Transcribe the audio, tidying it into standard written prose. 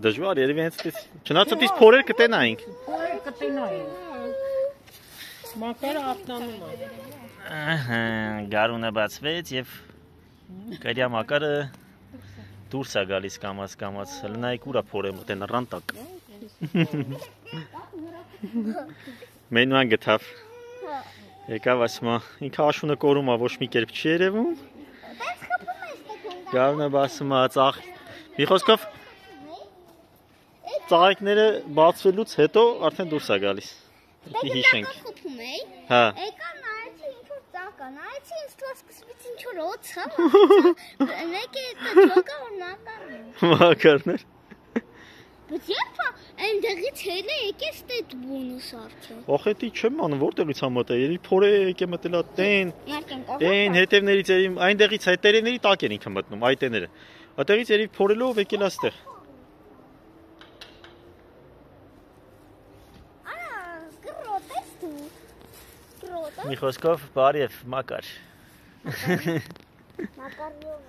Դժվար երևի հենց այդպես։ Չնայած այդպես փորեր կտենայինք։ Փորեր կտենայինք։ Մակարը արտանում է։ Ահա, գարունը բացվեց եւ կարիա մակարը դուրս է գալիս կամաց։ Լնայք ուրա փորը մտեն ռանտակ։ Մենուան գտավ։ Եկավ ասма, ինքը աշունը կորում է, ոչ մի կերպ չի երևում։ Գարունը բացում է ծաղ։ Մի խոսքով ծաղիկները բացվելուց հետո արդեն դուրս է գալիս։ Հիշենք։ Հա։ Եկա նայեցի ինչ-որ ծաղ կա, նայեցի ինձ թվաց սկսվեց ինչ-որ օձ, հա։ Մեկը ճոկա որ Մակարներ։ Բայց երբ այնտեղից հելը եկես դեդ բոնուս արդյոք։ Ոխետի չեմ անում, որտեղից համատա, երևի փորը եկե մտելա տեն։ Տեն հետևներից երևի այնտեղից այդ տերեների տակ են ինքը մտնում, այդ տեները։ Այդտեղից երևի փորելով եկել աստեղ։ Մի խոսքով բարև մակար։ Մակարյով։